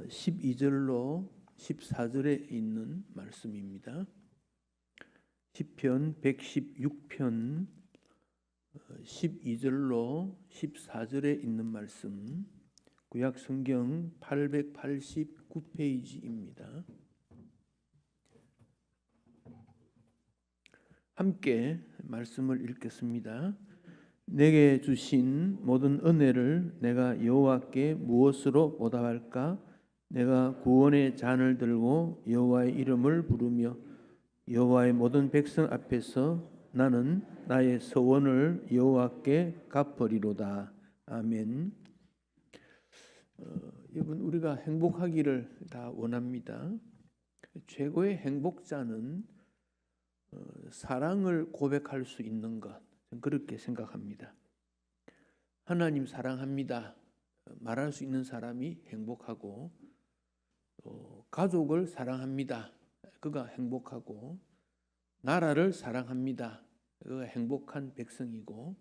12절로 14절에 있는 말씀입니다. 시편 116편 12절로 14절에 있는 말씀, 구약 성경 889페이지입니다. 함께 말씀을 읽겠습니다. 내게 주신 모든 은혜를 내가 여호와께 무엇으로 보답할까? 내가 구원의 잔을 들고 여호와의 이름을 부르며 여호와의 모든 백성 앞에서 나는 나의 서원을 여호와께 갚으리로다. 아멘. 여러분, 우리가 행복하기를 다 원합니다. 최고의 행복자는 사랑을 고백할 수 있는 것, 그렇게 생각합니다. 하나님 사랑합니다 말할 수 있는 사람이 행복하고, 또 가족을 사랑합니다, 그가 행복하고, 나라를 사랑합니다, 그가 행복한 백성이고,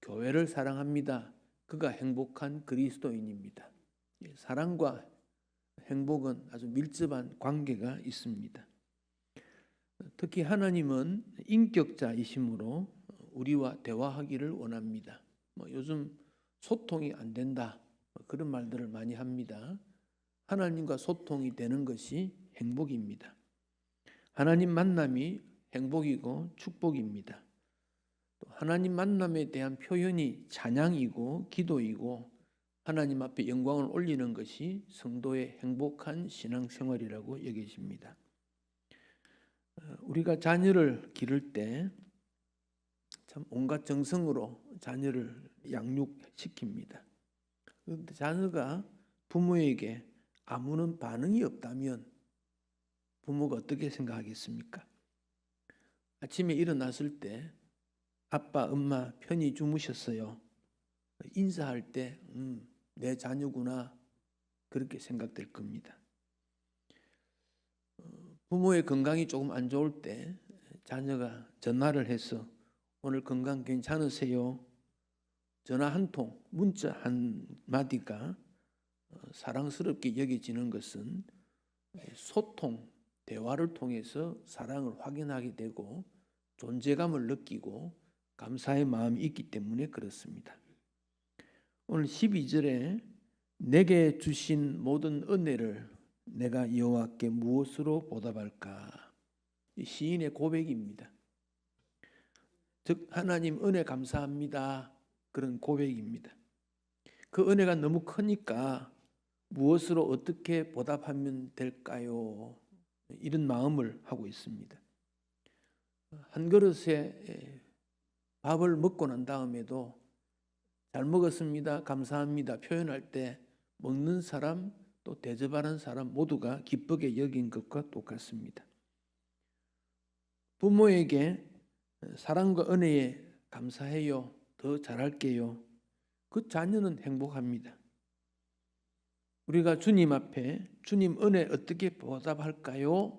교회를 사랑합니다, 그가 행복한 그리스도인입니다. 사랑과 행복은 아주 밀접한 관계가 있습니다. 특히 하나님은 인격자이심으로 우리와 대화하기를 원합니다. 요즘 소통이 안 된다, 그런 말들을 많이 합니다. 하나님과 소통이 되는 것이 행복입니다. 하나님 만남이 행복이고 축복입니다. 또 하나님 만남에 대한 표현이 찬양이고 기도이고, 하나님 앞에 영광을 올리는 것이 성도의 행복한 신앙생활이라고 여겨집니다. 우리가 자녀를 기를 때 참 온갖 정성으로 자녀를 양육시킵니다. 그런데 자녀가 부모에게 아무런 반응이 없다면 부모가 어떻게 생각하겠습니까? 아침에 일어났을 때 아빠, 엄마 편히 주무셨어요, 인사할 때 내 자녀구나, 그렇게 생각될 겁니다. 부모의 건강이 조금 안 좋을 때 자녀가 전화를 해서 오늘 건강 괜찮으세요? 전화 한 통, 문자 한 마디가 사랑스럽게 여겨지는 것은 소통, 대화를 통해서 사랑을 확인하게 되고 존재감을 느끼고 감사의 마음이 있기 때문에 그렇습니다. 오늘 12절에 내게 주신 모든 은혜를 내가 여호와께 무엇으로 보답할까? 시인의 고백입니다. 즉 하나님 은혜 감사합니다, 그런 고백입니다. 그 은혜가 너무 크니까 무엇으로 어떻게 보답하면 될까요? 이런 마음을 하고 있습니다. 한 그릇에 밥을 먹고 난 다음에도 잘 먹었습니다, 감사합니다 표현할 때 먹는 사람 또 대접하는 사람 모두가 기쁘게 여긴 것과 똑같습니다. 부모에게 사랑과 은혜에 감사해요, 더 잘할게요, 그 자녀는 행복합니다. 우리가 주님 앞에 주님 은혜 어떻게 보답할까요?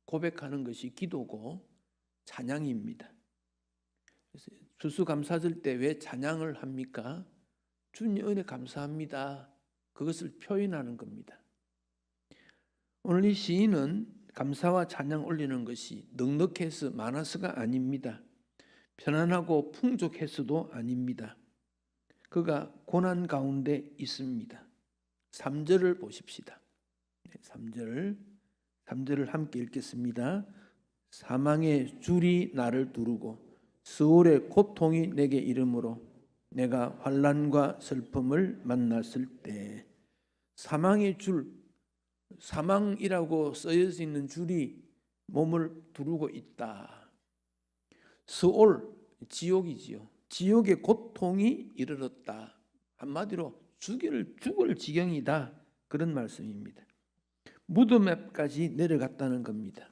고백하는 것이 기도고 찬양입니다. 추수감사절 때 왜 찬양을 합니까? 주님 은혜 감사합니다, 그것을 표현하는 겁니다. 오늘 이 시인은 감사와 찬양 올리는 것이 넉넉해서 많아서가 아닙니다. 편안하고 풍족해서도 아닙니다. 그가 고난 가운데 있습니다. 3절을 보십시다. 3절을 함께 읽겠습니다. 사망의 줄이 나를 두르고 스올의 고통이 내게 이르므로 내가 환난과 슬픔을 만났을 때. 사망의 줄, 사망이라고 쓰여져 있는 줄이 몸을 두르고 있다. 스올, 지옥이지요. 지옥의 고통이 이르렀다. 한마디로 죽을 지경이다, 그런 말씀입니다. 무덤 앞까지 내려갔다는 겁니다.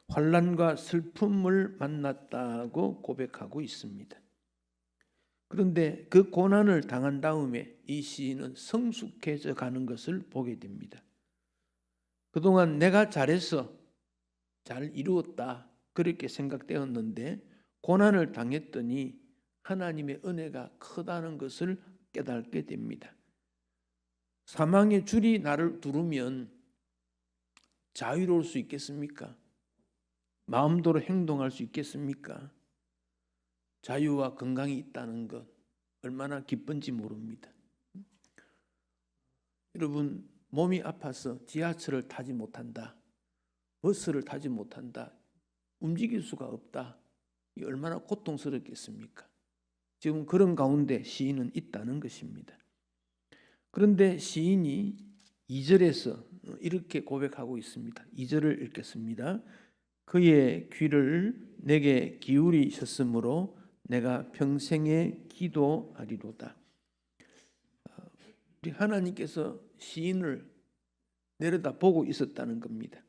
환난과 슬픔을 만났다고 고백하고 있습니다. 그런데 그 고난을 당한 다음에 이 시인은 성숙해져 가는 것을 보게 됩니다. 그동안 내가 잘해서 잘 이루었다, 그렇게 생각되었는데 고난을 당했더니 하나님의 은혜가 크다는 것을 깨닫게 됩니다. 사망의 줄이 나를 두르면 자유로울 수 있겠습니까? 마음대로 행동할 수 있겠습니까? 자유와 건강이 있다는 것 얼마나 기쁜지 모릅니다. 여러분, 몸이 아파서 지하철을 타지 못한다, 버스를 타지 못한다, 움직일 수가 없다. 이 얼마나 고통스럽겠습니까? 지금 그런 가운데 시인은 있다는 것입니다. 그런데 시인이 2절에서 이렇게 고백하고 있습니다. 2절을 읽겠습니다. 그의 귀를 내게 기울이셨으므로 내가 평생에 기도하리로다. 우리 하나님께서 시인을 내려다보고 있었다는 겁니다.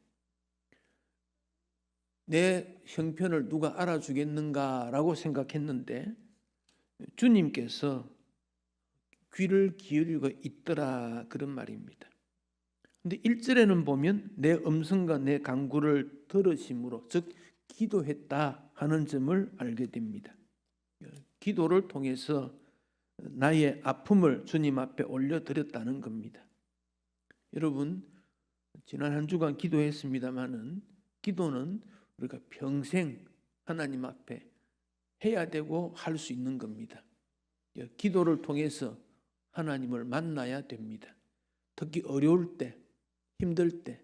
내 형편을 누가 알아주겠는가라고 생각했는데 주님께서 귀를 기울이고 있더라, 그런 말입니다. 근데 1절에는 보면 내 음성과 내 간구를 들으심으로, 즉 기도했다 하는 점을 알게 됩니다. 기도를 통해서 나의 아픔을 주님 앞에 올려드렸다는 겁니다. 여러분, 지난 한 주간 기도했습니다마는 기도는 우리가 평생 하나님 앞에 해야 되고 할 수 있는 겁니다. 기도를 통해서 하나님을 만나야 됩니다. 특히 어려울 때, 힘들 때.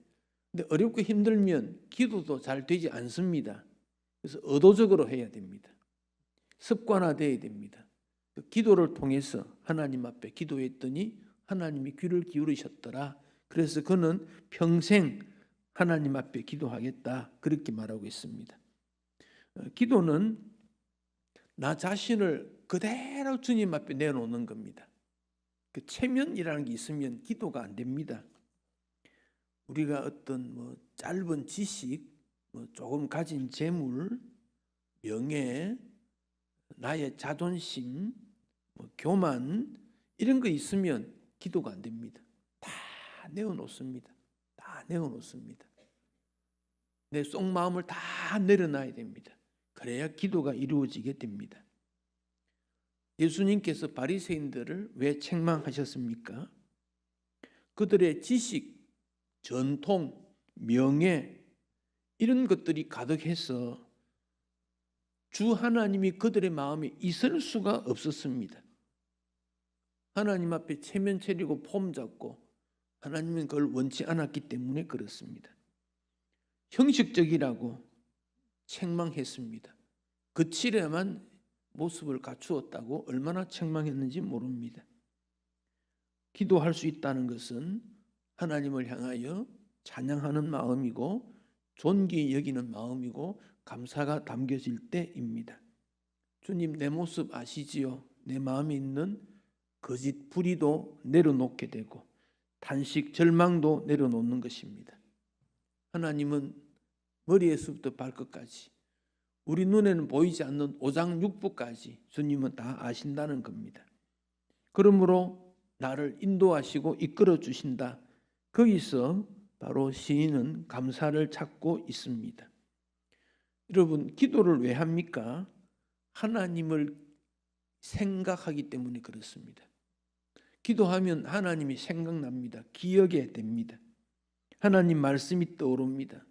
근데 어렵고 힘들면 기도도 잘 되지 않습니다. 그래서 의도적으로 해야 됩니다. 습관화되어야 됩니다. 기도를 통해서 하나님 앞에 기도했더니 하나님이 귀를 기울이셨더라. 그래서 그는 평생 하나님 앞에 기도하겠다, 그렇게 말하고 있습니다. 기도는 나 자신을 그대로 주님 앞에 내놓는 겁니다. 그 체면이라는 게 있으면 기도가 안 됩니다. 우리가 어떤 짧은 지식, 조금 가진 재물, 명예, 나의 자존심, 교만, 이런 거 있으면 기도가 안 됩니다. 다 내어놓습니다. 다 내어놓습니다. 내 속마음을 다 내려놔야 됩니다. 그래야 기도가 이루어지게 됩니다. 예수님께서 바리새인들을 왜 책망하셨습니까? 그들의 지식, 전통, 명예, 이런 것들이 가득해서 주 하나님이 그들의 마음에 있을 수가 없었습니다. 하나님 앞에 체면 차리고 폼 잡고 하나님은 그걸 원치 않았기 때문에 그렇습니다. 형식적이라고 책망했습니다. 거칠에만 모습을 갖추었다고 얼마나 책망했는지 모릅니다. 기도할 수 있다는 것은 하나님을 향하여 찬양하는 마음이고 존귀 여기는 마음이고 감사가 담겨질 때입니다. 주님, 내 모습 아시지요? 내 마음에 있는 거짓 불의도 내려놓게 되고 탄식, 절망도 내려놓는 것입니다. 하나님은 머리에서부터 발끝까지, 우리 눈에는 보이지 않는 오장육부까지 주님은 다 아신다는 겁니다. 그러므로 나를 인도하시고 이끌어 주신다. 거기서 바로 시인은 감사를 찾고 있습니다. 여러분, 기도를 왜 합니까? 하나님을 생각하기 때문에 그렇습니다. 기도하면 하나님이 생각납니다. 기억에 됩니다. 하나님 말씀이 떠오릅니다.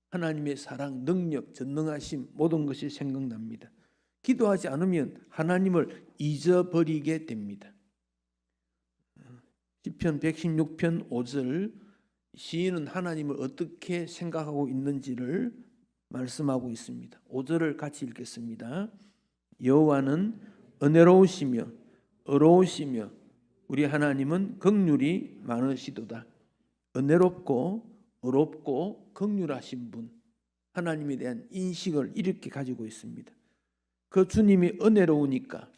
하나님의 사랑, 능력, 전능하심, 모든 것이 생각납니다. 기도하지 않으면 하나님을 잊어버리게 됩니다. 시편 116편 5절, 시인은 하나님을 어떻게 생각하고 있는지를 말씀하고 있습니다. 5절을 같이 읽겠습니다. 여호와는 은혜로우시며 의로우시며 우리 하나님은 긍휼이 많으시도다. 은혜롭고 의롭고 긍휼하신 분, 하나님에 대한 인식을 이렇게 가지고 있습니다. 그 주님이 은혜로우니까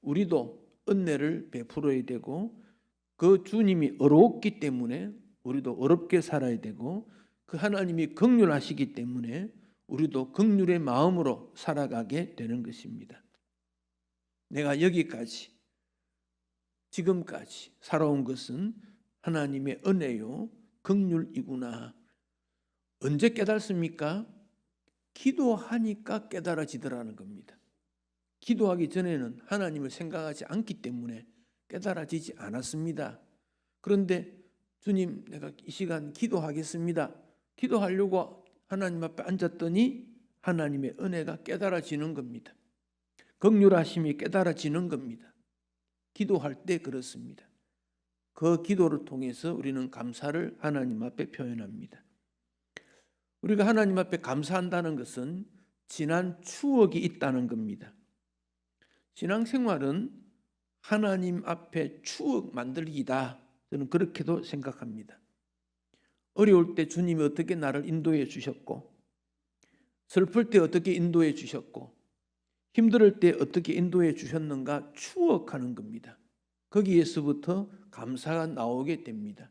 우리도 은혜를 베풀어야 되고, 그 주님이 의롭기 때문에 우리도 의롭게 살아야 되고, 그 하나님이 긍휼하시기 때문에 우리도 긍휼의 마음으로 살아가게 되는 것입니다. 내가 여기까지, 지금까지 살아온 것은 하나님의 은혜요, 긍휼이구나. 언제 깨닫습니까? 기도하니까 깨달아지더라는 겁니다. 기도하기 전에는 하나님을 생각하지 않기 때문에 깨달아지지 않았습니다. 그런데 주님, 내가 이 시간 기도하겠습니다. 기도하려고 하나님 앞에 앉았더니 하나님의 은혜가 깨달아지는 겁니다. 긍휼하심이 깨달아지는 겁니다. 기도할 때 그렇습니다. 그 기도를 통해서 우리는 감사를 하나님 앞에 표현합니다. 우리가 하나님 앞에 감사한다는 것은 지난 추억이 있다는 겁니다. 신앙생활은 하나님 앞에 추억 만들기다. 저는 그렇게도 생각합니다. 어려울 때 주님이 어떻게 나를 인도해 주셨고, 슬플 때 어떻게 인도해 주셨고, 힘들 때 어떻게 인도해 주셨는가 추억하는 겁니다. 거기에서부터 감사가 나오게 됩니다.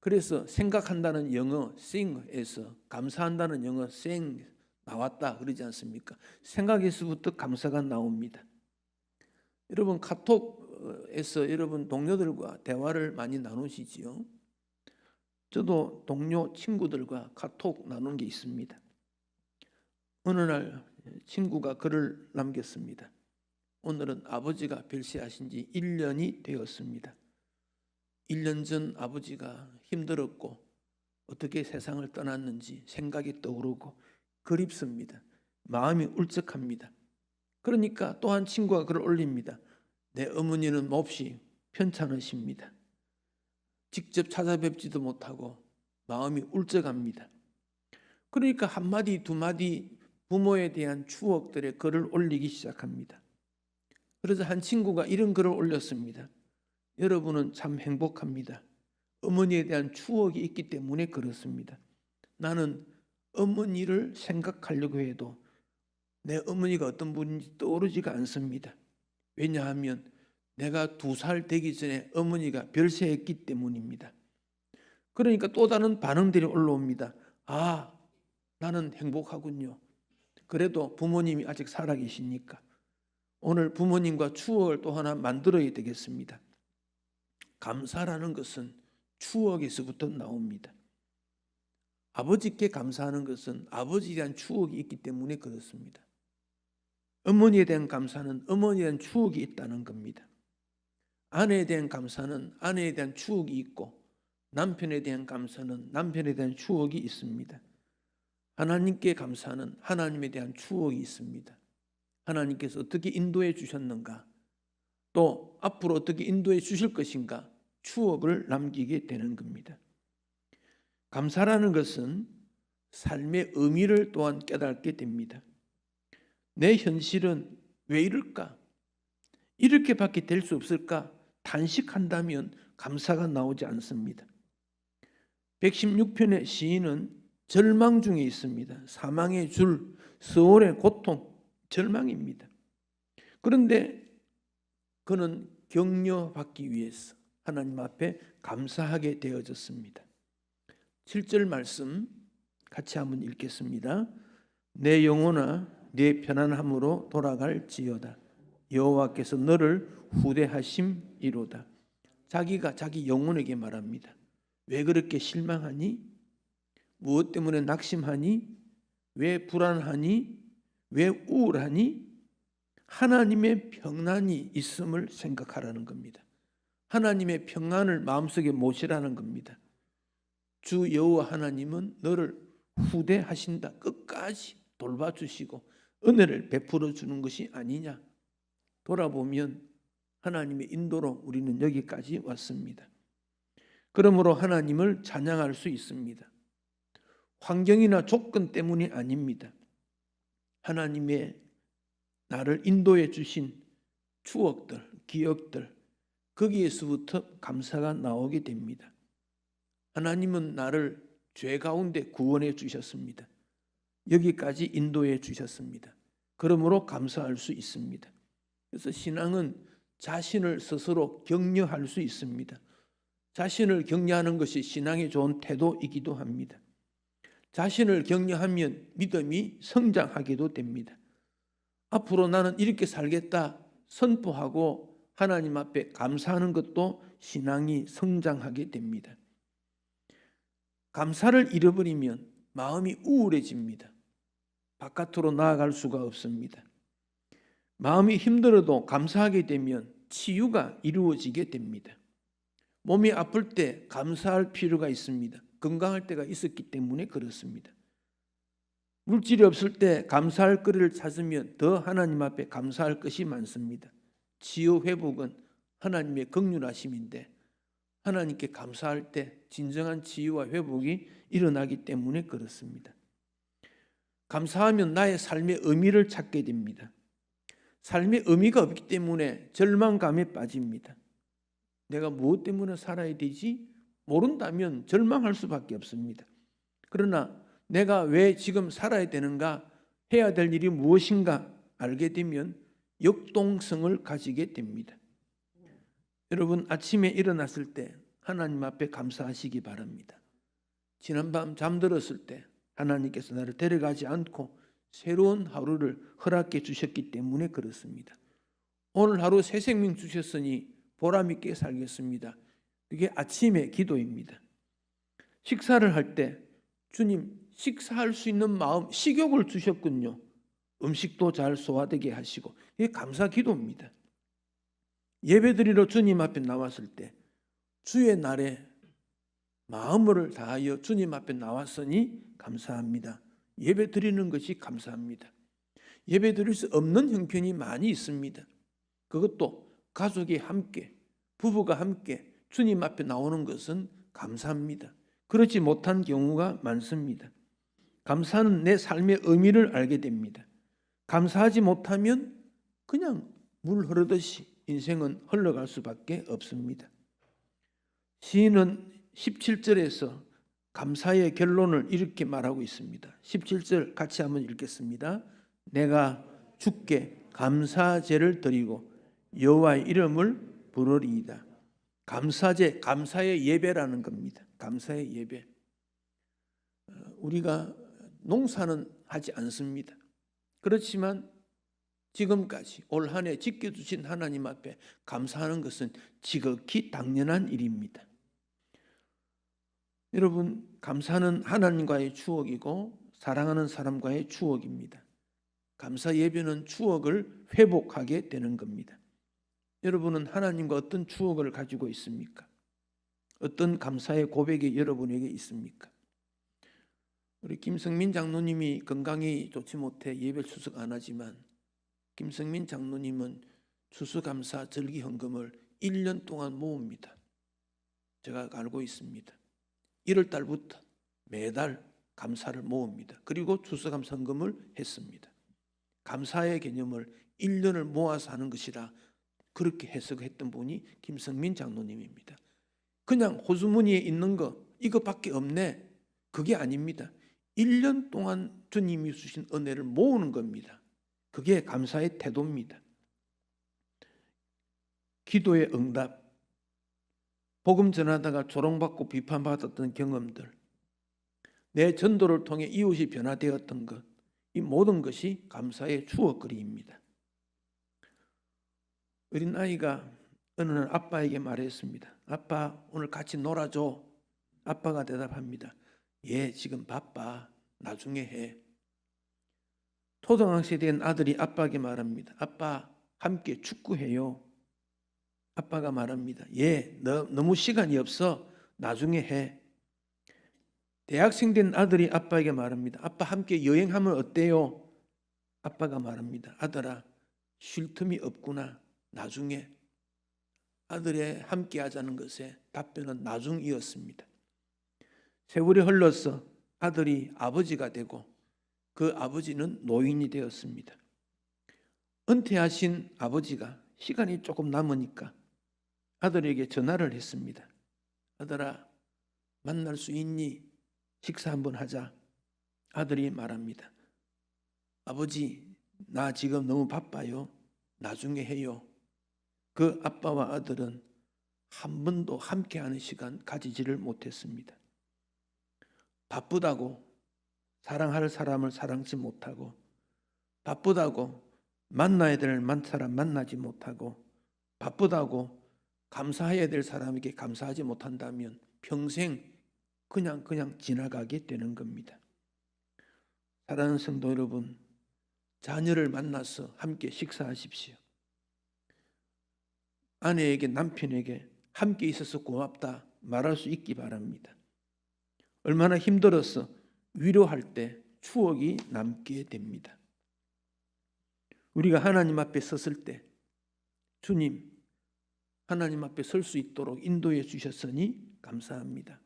그래서 생각한다는 영어 sing에서 감사한다는 영어 sing 나왔다 그러지 않습니까? 생각에서부터 감사가 나옵니다. 여러분 카톡에서 여러분 동료들과 대화를 많이 나누시지요? 저도 동료 친구들과 카톡 나눈 게 있습니다. 어느 날 친구가 글을 남겼습니다. 오늘은 아버지가 별세하신 지 1년이 되었습니다. 1년 전 아버지가 힘들었고 어떻게 세상을 떠났는지 생각이 떠오르고 그립습니다. 마음이 울적합니다. 그러니까 또 한 친구가 글을 올립니다. 내 어머니는 몹시 편찮으십니다. 직접 찾아뵙지도 못하고 마음이 울적합니다. 그러니까 한마디 두마디 부모에 대한 추억들의 글을 올리기 시작합니다. 그래서 한 친구가 이런 글을 올렸습니다. 여러분은 참 행복합니다. 어머니에 대한 추억이 있기 때문에 그렇습니다. 나는 어머니를 생각하려고 해도 내 어머니가 어떤 분인지 떠오르지가 않습니다. 왜냐하면 내가 2살 되기 전에 어머니가 별세했기 때문입니다. 그러니까 또 다른 반응들이 올라옵니다. 아, 나는 행복하군요. 그래도 부모님이 아직 살아계시니까 오늘 부모님과 추억을 또 하나 만들어야 되겠습니다. 감사라는 것은 추억에서부터 나옵니다. 아버지께 감사하는 것은 아버지에 대한 추억이 있기 때문에 그렇습니다. 어머니에 대한 감사는 어머니에 대한 추억이 있다는 겁니다. 아내에 대한 감사는 아내에 대한 추억이 있고 남편에 대한 감사는 남편에 대한 추억이 있습니다. 하나님께 감사는 하나님에 대한 추억이 있습니다. 하나님께서 어떻게 인도해 주셨는가, 또 앞으로 어떻게 인도해 주실 것인가 추억을 남기게 되는 겁니다. 감사라는 것은 삶의 의미를 또한 깨닫게 됩니다. 내 현실은 왜 이럴까? 이렇게밖에 될 수 없을까? 단식한다면 감사가 나오지 않습니다. 116편의 시인은 절망 중에 있습니다. 사망의 줄, 수월의 고통, 절망입니다. 그런데 그는 격려받기 위해서 하나님 앞에 감사하게 되어졌습니다. 7절 말씀 같이 한번 읽겠습니다. 내 영혼아 네 편안함으로 돌아갈지어다. 여호와께서 너를 후대하심이로다. 자기가 자기 영혼에게 말합니다. 왜 그렇게 실망하니? 무엇 때문에 낙심하니? 왜 불안하니? 왜 우울하니? 하나님의 평안이 있음을 생각하라는 겁니다. 하나님의 평안을 마음속에 모시라는 겁니다. 주 여호와 하나님은 너를 후대하신다. 끝까지 돌봐주시고 은혜를 베풀어 주는 것이 아니냐. 돌아보면 하나님의 인도로 우리는 여기까지 왔습니다. 그러므로 하나님을 찬양할 수 있습니다. 환경이나 조건 때문이 아닙니다. 하나님의 나를 인도해 주신 추억들, 기억들, 거기에서부터 감사가 나오게 됩니다. 하나님은 나를 죄 가운데 구원해 주셨습니다. 여기까지 인도해 주셨습니다. 그러므로 감사할 수 있습니다. 그래서 신앙은 자신을 스스로 격려할 수 있습니다. 자신을 격려하는 것이 신앙의 좋은 태도이기도 합니다. 자신을 격려하면 믿음이 성장하게도 됩니다. 앞으로 나는 이렇게 살겠다 선포하고 하나님 앞에 감사하는 것도 신앙이 성장하게 됩니다. 감사를 잃어버리면 마음이 우울해집니다. 바깥으로 나아갈 수가 없습니다. 마음이 힘들어도 감사하게 되면 치유가 이루어지게 됩니다. 몸이 아플 때 감사할 필요가 있습니다. 건강할 때가 있었기 때문에 그렇습니다. 물질이 없을 때 감사할 거리를 찾으면 더 하나님 앞에 감사할 것이 많습니다. 치유 회복은 하나님의 긍휼하심인데 하나님께 감사할 때 진정한 치유와 회복이 일어나기 때문에 그렇습니다. 감사하면 나의 삶의 의미를 찾게 됩니다. 삶의 의미가 없기 때문에 절망감에 빠집니다. 내가 무엇 때문에 살아야 되지? 모른다면 절망할 수밖에 없습니다. 그러나 내가 왜 지금 살아야 되는가? 해야 될 일이 무엇인가? 알게 되면 역동성을 가지게 됩니다. 여러분, 아침에 일어났을 때 하나님 앞에 감사하시기 바랍니다. 지난밤 잠들었을 때 하나님께서 나를 데려가지 않고 새로운 하루를 허락해 주셨기 때문에 그렇습니다. 오늘 하루 새 생명 주셨으니 보람 있게 살겠습니다. 그게 아침의 기도입니다. 식사를 할 때 주님 식사할 수 있는 마음, 식욕을 주셨군요. 음식도 잘 소화되게 하시고 이게 감사 기도입니다. 예배드리러 주님 앞에 나왔을 때 주의 날에 마음을 다하여 주님 앞에 나왔으니 감사합니다. 예배 드리는 것이 감사합니다. 예배 드릴 수 없는 형편이 많이 있습니다. 그것도 가족이 함께, 부부가 함께 주님 앞에 나오는 것은 감사합니다. 그렇지 못한 경우가 많습니다. 감사는 내 삶의 의미를 알게 됩니다. 감사하지 못하면 그냥 물 흐르듯이 인생은 흘러갈 수밖에 없습니다. 시인은 17절에서 감사의 결론을 이렇게 말하고 있습니다. 17절 같이 한번 읽겠습니다. 내가 주께 감사제를 드리고 여호와의 이름을 부르리이다. 감사제, 감사의 예배라는 겁니다. 감사의 예배. 우리가 농사는 하지 않습니다. 그렇지만 지금까지 올 한 해 지켜주신 하나님 앞에 감사하는 것은 지극히 당연한 일입니다. 여러분, 감사는 하나님과의 추억이고 사랑하는 사람과의 추억입니다. 감사 예배는 추억을 회복하게 되는 겁니다. 여러분은 하나님과 어떤 추억을 가지고 있습니까? 어떤 감사의 고백이 여러분에게 있습니까? 우리 김성민 장로님이 건강이 좋지 못해 예배 출석 안 하지만 김성민 장로님은 추수감사 절기헌금을 1년 동안 모읍니다. 제가 알고 있습니다. 1월 달부터 매달 감사를 모읍니다. 그리고 추수감사헌금을 했습니다. 감사의 개념을 1년을 모아서 하는 것이라 그렇게 해석했던 분이 김성민 장로님입니다. 그냥 호주머니에 있는 거 이거밖에 없네. 그게 아닙니다. 1년 동안 주님이 주신 은혜를 모으는 겁니다. 그게 감사의 태도입니다. 기도의 응답, 복음 전하다가 조롱받고 비판받았던 경험들, 내 전도를 통해 이웃이 변화되었던 것, 이 모든 것이 감사의 추억거리입니다. 어린아이가 어느 날 아빠에게 말했습니다. 아빠, 오늘 같이 놀아줘. 아빠가 대답합니다. 예, 지금 바빠. 나중에 해. 초등학생이 된 아들이 아빠에게 말합니다. 아빠, 함께 축구해요. 아빠가 말합니다. 예, 너무 시간이 없어. 나중에 해. 대학생 된 아들이 아빠에게 말합니다. 아빠, 함께 여행하면 어때요? 아빠가 말합니다. 아들아, 쉴 틈이 없구나. 나중에. 아들의 함께 하자는 것에 답변은 나중이었습니다. 세월이 흘러서 아들이 아버지가 되고 그 아버지는 노인이 되었습니다. 은퇴하신 아버지가 시간이 조금 남으니까 아들에게 전화를 했습니다. 아들아, 만날 수 있니? 식사 한번 하자. 아들이 말합니다. 아버지, 나 지금 너무 바빠요. 나중에 해요. 그 아빠와 아들은 한 번도 함께하는 시간 가지지를 못했습니다. 바쁘다고 사랑할 사람을 사랑치 못하고, 바쁘다고 만나야 될 사람 만나지 못하고, 바쁘다고 감사해야 될 사람에게 감사하지 못한다면 평생 그냥 지나가게 되는 겁니다. 사랑하는 성도 여러분, 자녀를 만나서 함께 식사하십시오. 아내에게, 남편에게 함께 있어서 고맙다 말할 수 있기 바랍니다. 얼마나 힘들어서 위로할 때 추억이 남게 됩니다. 우리가 하나님 앞에 섰을 때 주님, 하나님 앞에 설 수 있도록 인도해 주셨으니 감사합니다.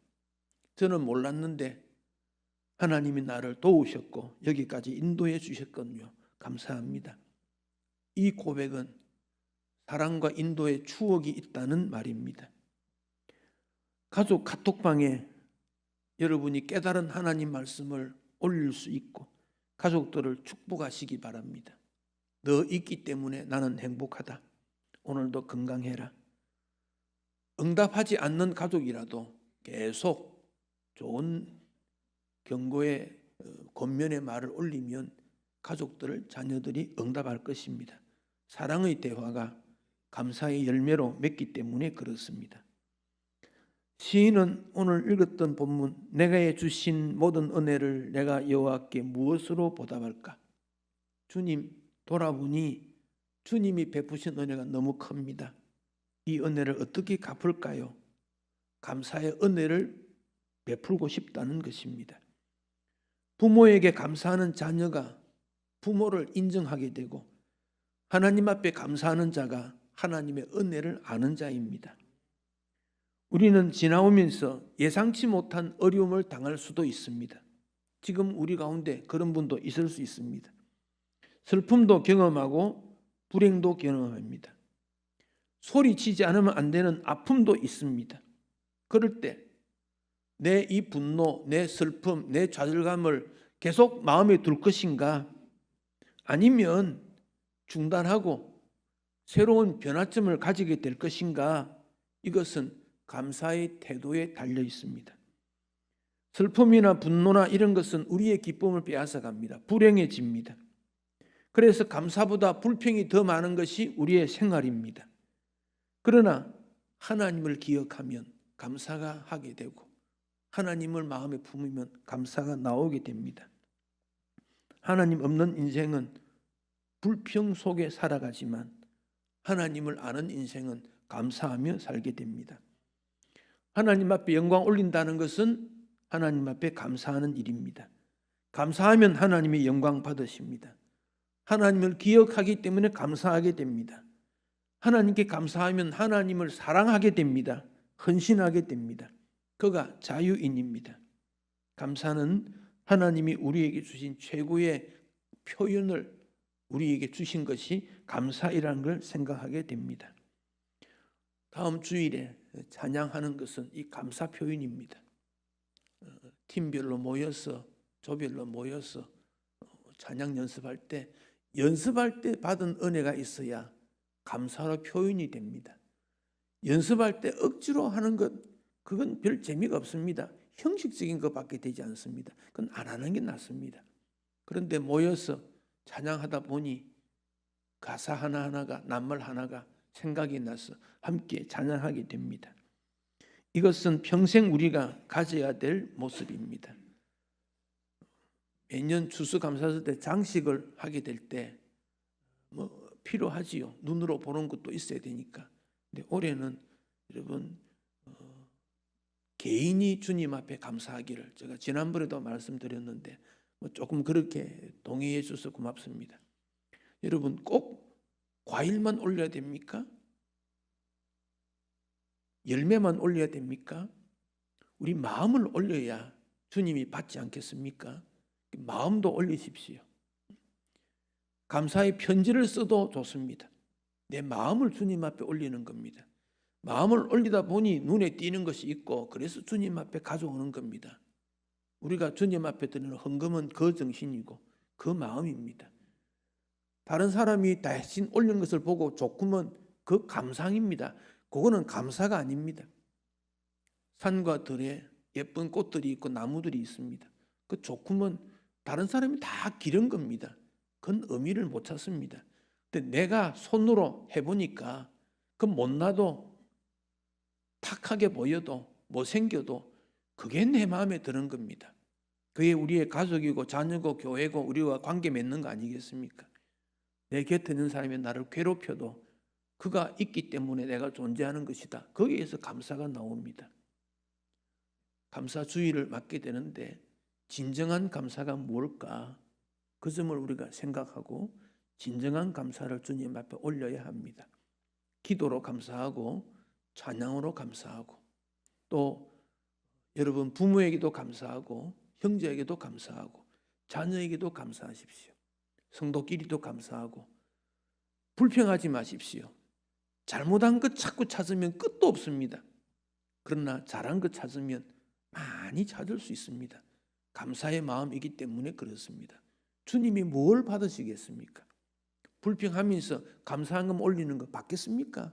저는 몰랐는데 하나님이 나를 도우셨고 여기까지 인도해 주셨거든요. 감사합니다. 이 고백은 사랑과 인도의 추억이 있다는 말입니다. 가족 카톡방에 여러분이 깨달은 하나님 말씀을 올릴 수 있고 가족들을 축복하시기 바랍니다. 너 있기 때문에 나는 행복하다. 오늘도 건강해라. 응답하지 않는 가족이라도 계속 좋은 경고의 권면의 말을 올리면 가족들, 자녀들이 응답할 것입니다. 사랑의 대화가 감사의 열매로 맺기 때문에 그렇습니다. 시인은 오늘 읽었던 본문, 내가 주신 모든 은혜를 내가 여호와께 무엇으로 보답할까? 주님 돌아보니 주님이 베푸신 은혜가 너무 큽니다. 이 은혜를 어떻게 갚을까요? 감사의 은혜를 베풀고 싶다는 것입니다. 부모에게 감사하는 자녀가 부모를 인정하게 되고 하나님 앞에 감사하는 자가 하나님의 은혜를 아는 자입니다. 우리는 지나오면서 예상치 못한 어려움을 당할 수도 있습니다. 지금 우리 가운데 그런 분도 있을 수 있습니다. 슬픔도 경험하고 불행도 경험합니다. 소리치지 않으면 안 되는 아픔도 있습니다. 그럴 때 내 이 분노, 내 슬픔, 내 좌절감을 계속 마음에 둘 것인가? 아니면 중단하고 새로운 변화점을 가지게 될 것인가? 이것은 감사의 태도에 달려 있습니다. 슬픔이나 분노나 이런 것은 우리의 기쁨을 빼앗아갑니다. 불행해집니다. 그래서 감사보다 불평이 더 많은 것이 우리의 생활입니다. 그러나 하나님을 기억하면 감사가 하게 되고 하나님을 마음에 품으면 감사가 나오게 됩니다. 하나님 없는 인생은 불평 속에 살아가지만 하나님을 아는 인생은 감사하며 살게 됩니다. 하나님 앞에 영광 올린다는 것은 하나님 앞에 감사하는 일입니다. 감사하면 하나님의 영광 받으십니다. 하나님을 기억하기 때문에 감사하게 됩니다. 하나님께 감사하면 하나님을 사랑하게 됩니다. 헌신하게 됩니다. 그가 자유인입니다. 감사는 하나님이 우리에게 주신 최고의 표현을 우리에게 주신 것이 감사이라는 걸 생각하게 됩니다. 다음 주일에 찬양하는 것은 이 감사 표현입니다. 팀별로 모여서 조별로 모여서 찬양 연습할 때 받은 은혜가 있어야 감사로 표현이 됩니다. 연습할 때 억지로 하는 것 그건 별 재미가 없습니다. 형식적인 것밖에 되지 않습니다. 그건 안 하는 게 낫습니다. 그런데 모여서 찬양하다 보니 가사 하나하나가 낱말 하나가 생각이 나서 함께 찬양하게 됩니다. 이것은 평생 우리가 가져야 될 모습입니다. 매년 추수감사절 때 장식을 하게 될 때 필요하지요. 눈으로 보는 것도 있어야 되니까. 근데 올해는 여러분 개인이 주님 앞에 감사하기를 제가 지난번에도 말씀드렸는데 조금 그렇게 동의해 주셔서 고맙습니다. 여러분 꼭 과일만 올려야 됩니까? 열매만 올려야 됩니까? 우리 마음을 올려야 주님이 받지 않겠습니까? 마음도 올리십시오. 감사의 편지를 써도 좋습니다. 내 마음을 주님 앞에 올리는 겁니다. 마음을 올리다 보니 눈에 띄는 것이 있고 그래서 주님 앞에 가져오는 겁니다. 우리가 주님 앞에 드리는 헌금은 그 정신이고 그 마음입니다. 다른 사람이 대신 올린 것을 보고 좋구면 그 감상입니다. 그거는 감사가 아닙니다. 산과 들에 예쁜 꽃들이 있고 나무들이 있습니다. 그 좋구면 다른 사람이 다 기른 겁니다. 그건 의미를 못 찾습니다. 근데 내가 손으로 해보니까 그 못나도 탁하게 보여도 못생겨도 그게 내 마음에 드는 겁니다. 그게 우리의 가족이고 자녀고 교회고 우리와 관계 맺는 거 아니겠습니까? 내 곁에 있는 사람이 나를 괴롭혀도 그가 있기 때문에 내가 존재하는 것이다. 거기에서 감사가 나옵니다. 감사 주의를 맡게 되는데 진정한 감사가 뭘까? 그 점을 우리가 생각하고 진정한 감사를 주님 앞에 올려야 합니다. 기도로 감사하고 찬양으로 감사하고 또 여러분 부모에게도 감사하고 형제에게도 감사하고 자녀에게도 감사하십시오. 성도끼리도 감사하고 불평하지 마십시오. 잘못한 것 자꾸 찾으면 끝도 없습니다. 그러나 잘한 것 찾으면 많이 찾을 수 있습니다. 감사의 마음이기 때문에 그렇습니다. 주님이 뭘 받으시겠습니까? 불평하면서 감사한 것 올리는 거 받겠습니까?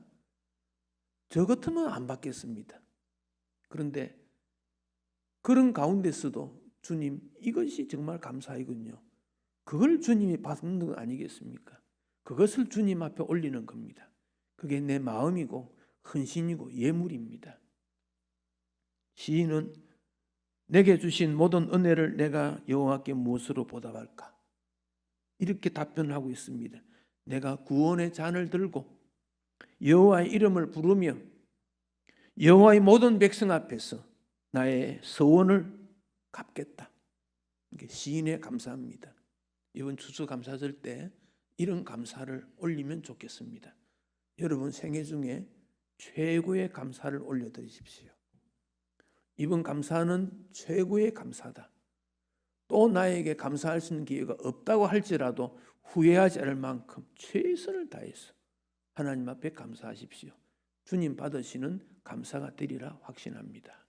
저 같으면 안 받겠습니다. 그런데 그런 가운데서도 주님 이것이 정말 감사이군요. 그걸 주님이 받는 거 아니겠습니까? 그것을 주님 앞에 올리는 겁니다. 그게 내 마음이고 헌신이고 예물입니다. 시인은 내게 주신 모든 은혜를 내가 여호와께 무엇으로 보답할까? 이렇게 답변하고 있습니다. 내가 구원의 잔을 들고 여호와의 이름을 부르며 여호와의 모든 백성 앞에서 나의 서원을 갚겠다. 이게 시인의 감사입니다. 이번 추수감사절 때 이런 감사를 올리면 좋겠습니다. 여러분 생애 중에 최고의 감사를 올려드리십시오. 이번 감사는 최고의 감사다. 또 나에게 감사할 수 있는 기회가 없다고 할지라도 후회하지 않을 만큼 최선을 다해서 하나님 앞에 감사하십시오. 주님 받으시는 감사가 되리라 확신합니다.